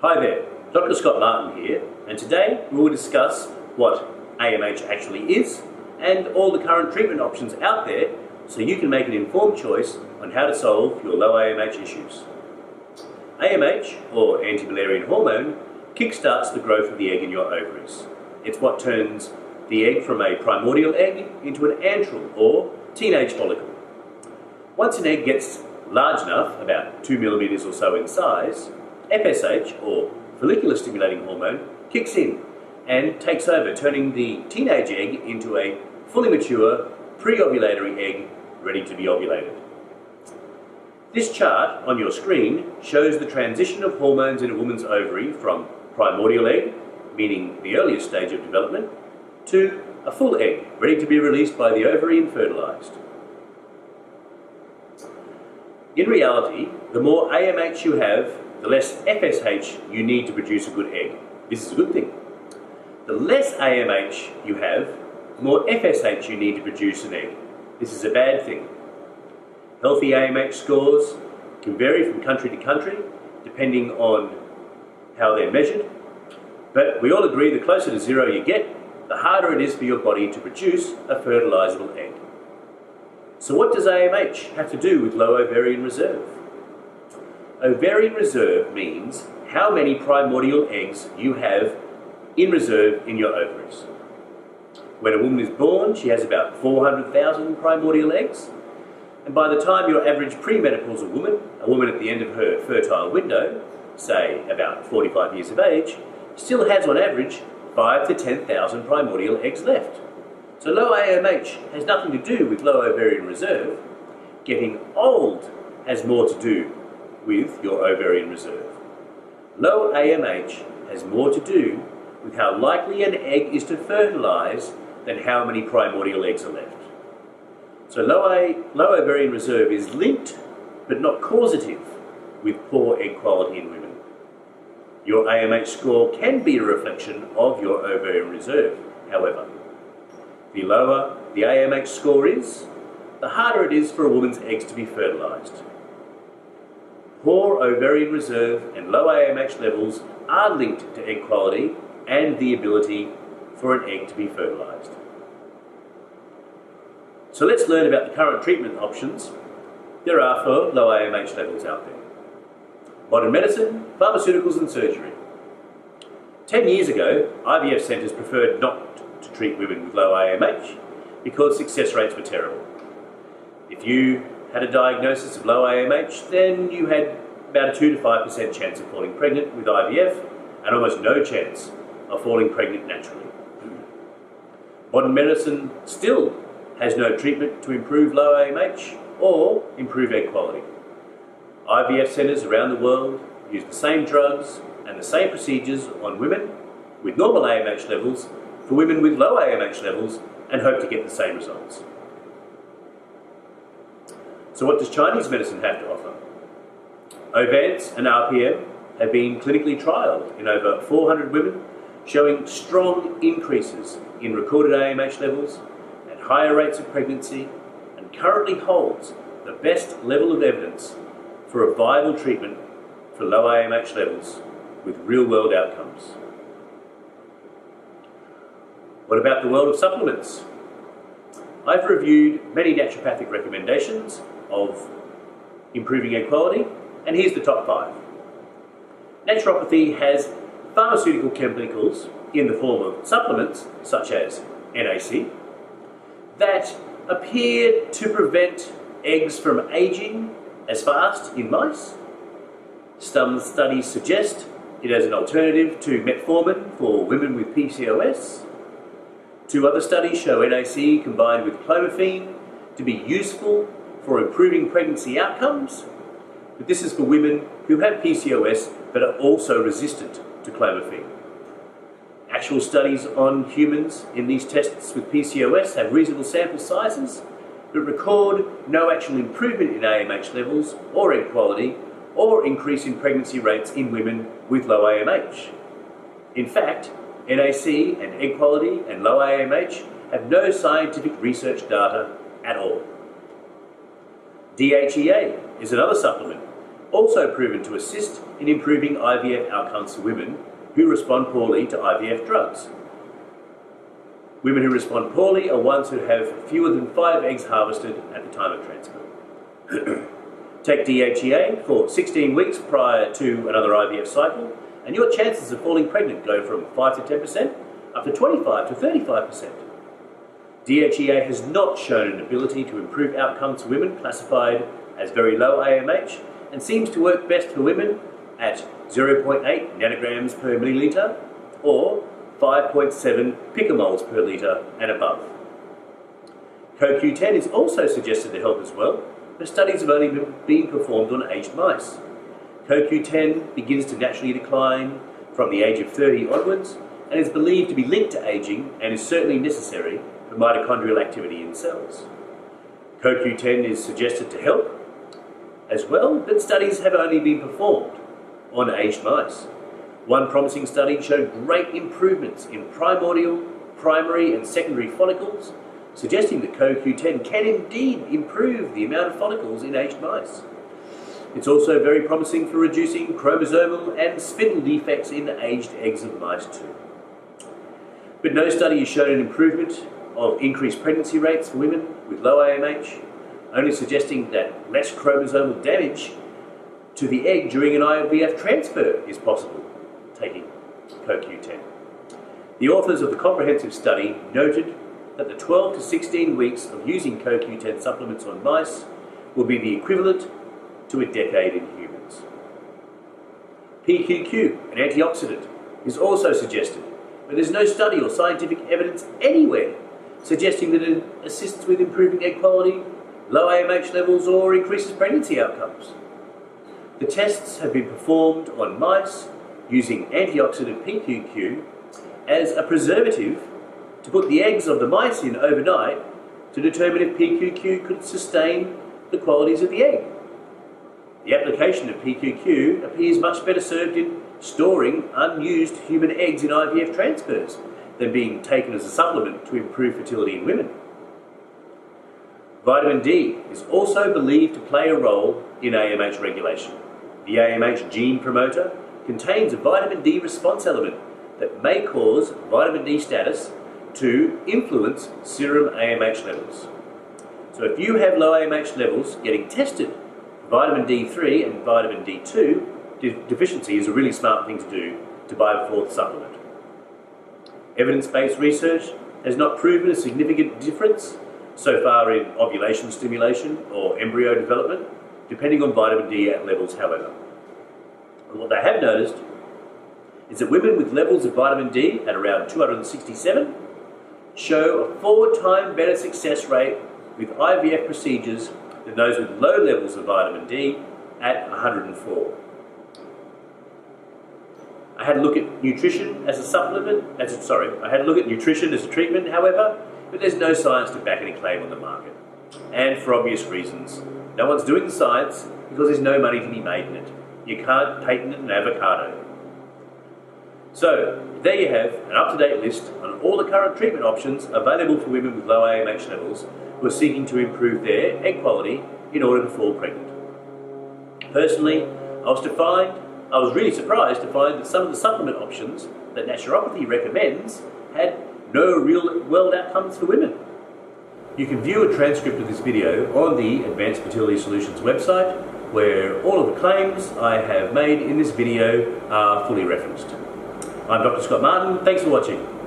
Hi there, Dr. Scott Martin here, and today we will discuss what AMH actually is and all the current treatment options out there so you can make an informed choice on how to solve your low AMH issues. AMH, or anti-Müllerian hormone, kickstarts the growth of the egg in your ovaries. It's what turns the egg from a primordial egg into an antral or teenage follicle. Once an egg gets large enough, about 2 millimeters or so in size, FSH, or follicular stimulating hormone, kicks in and takes over, turning the teenage egg into a fully mature, pre-ovulatory egg ready to be ovulated. This chart on your screen shows the transition of hormones in a woman's ovary from primordial egg, meaning the earliest stage of development, to a full egg, ready to be released by the ovary and fertilized. In reality, the more AMH you have, the less FSH you need to produce a good egg. This is a good thing. The less AMH you have, the more FSH you need to produce an egg. This is a bad thing. Healthy AMH scores can vary from country to country, depending on how they're measured. But we all agree the closer to zero you get, the harder it is for your body to produce a fertilizable egg. So what does AMH have to do with low ovarian reserve? Ovarian reserve means how many primordial eggs you have in reserve in your ovaries. When a woman is born, she has about 400,000 primordial eggs, and by the time your average premenopausal woman, a woman at the end of her fertile window, say about 45 years of age, still has on average 5,000 to 10,000 primordial eggs left. So low AMH has nothing to do with low ovarian reserve. Getting old has more to do with your ovarian reserve. Low AMH has more to do with how likely an egg is to fertilize than how many primordial eggs are left. So low ovarian reserve is linked but not causative with poor egg quality in women. Your AMH score can be a reflection of your ovarian reserve, however. The lower the AMH score is, the harder it is for a woman's eggs to be fertilized. Poor ovarian reserve and low AMH levels are linked to egg quality and the ability for an egg to be fertilized. So let's learn about the current treatment options there are for low AMH levels out there. Modern medicine, pharmaceuticals and surgery. 10 years ago, IVF centres preferred not to treat women with low AMH because success rates were terrible. If you had a diagnosis of low AMH, then you had about a 2 to 5% chance of falling pregnant with IVF and almost no chance of falling pregnant naturally. Modern medicine still has no treatment to improve low AMH or improve egg quality. IVF centres around the world use the same drugs and the same procedures on women with normal AMH levels for women with low AMH levels and hope to get the same results. So what does Chinese medicine have to offer? Ovance and RPM have been clinically trialled in over 400 women, showing strong increases in recorded AMH levels and higher rates of pregnancy, and currently holds the best level of evidence for a viable treatment for low AMH levels with real-world outcomes. What about the world of supplements? I've reviewed many naturopathic recommendations of improving egg quality, and here's the top 5. Naturopathy has pharmaceutical chemicals in the form of supplements, such as NAC, that appear to prevent eggs from aging as fast in mice. Some studies suggest it as an alternative to metformin for women with PCOS. 2 other studies show NAC combined with clomiphene to be useful for improving pregnancy outcomes, but this is for women who have PCOS but are also resistant to clomiphene. Actual studies on humans in these tests with PCOS have reasonable sample sizes, but record no actual improvement in AMH levels or egg quality or increase in pregnancy rates in women with low AMH. In fact, NAC and egg quality and low AMH have no scientific research data at all. DHEA is another supplement also proven to assist in improving IVF outcomes for women who respond poorly to IVF drugs. Women who respond poorly are ones who have fewer than 5 eggs harvested at the time of transfer. Take DHEA for 16 weeks prior to another IVF cycle, and your chances of falling pregnant go from 5 to 10% up to 25 to 35%. DHEA has not shown an ability to improve outcomes for women classified as very low AMH, and seems to work best for women at 0.8 nanograms per milliliter or 5.7 picomoles per litre and above. CoQ10 is also suggested to help as well, but studies have only been performed on aged mice. CoQ10 begins to naturally decline from the age of 30 onwards and is believed to be linked to ageing and is certainly necessary for mitochondrial activity in cells. CoQ10 is suggested to help as well, but studies have only been performed on aged mice. One promising study showed great improvements in primordial, primary and secondary follicles, suggesting that CoQ10 can indeed improve the amount of follicles in aged mice. It's also very promising for reducing chromosomal and spindle defects in aged eggs of mice too. But no study has shown an improvement of increased pregnancy rates for women with low AMH, only suggesting that less chromosomal damage to the egg during an IVF transfer is possible taking CoQ10. The authors of the comprehensive study noted that the 12 to 16 weeks of using CoQ10 supplements on mice will be the equivalent to a decade in humans. PQQ, an antioxidant, is also suggested, but there's no study or scientific evidence anywhere suggesting that it assists with improving egg quality, low AMH levels, or increases pregnancy outcomes. The tests have been performed on mice using antioxidant PQQ as a preservative to put the eggs of the mice in overnight to determine if PQQ could sustain the qualities of the egg. The application of PQQ appears much better served in storing unused human eggs in IVF transfers than being taken as a supplement to improve fertility in women. Vitamin D is also believed to play a role in AMH regulation. The AMH gene promoter contains a vitamin D response element that may cause vitamin D status to influence serum AMH levels. So if you have low AMH levels, getting tested for vitamin D3 and vitamin D2 deficiency is a really smart thing to do to buy a fourth supplement. Evidence-based research has not proven a significant difference so far in ovulation stimulation or embryo development, depending on vitamin D levels, however. And what they have noticed is that women with levels of vitamin D at around 267 show a 4-time better success rate with IVF procedures than those with low levels of vitamin D at 104. I had a look at nutrition as a supplement, I had a look at nutrition as a treatment, however, but there's no science to back any claim on the market. And for obvious reasons, no one's doing the science because there's no money to be made in it. You can't patent an avocado. So, there you have an up-to-date list on all the current treatment options available for women with low AMH levels who are seeking to improve their egg quality in order to fall pregnant. Personally, I was really surprised to find that some of the supplement options that naturopathy recommends had no real-world outcomes for women. You can view a transcript of this video on the Advanced Fertility Solutions website, where all of the claims I have made in this video are fully referenced. I'm Dr. Scott Martin. Thanks for watching.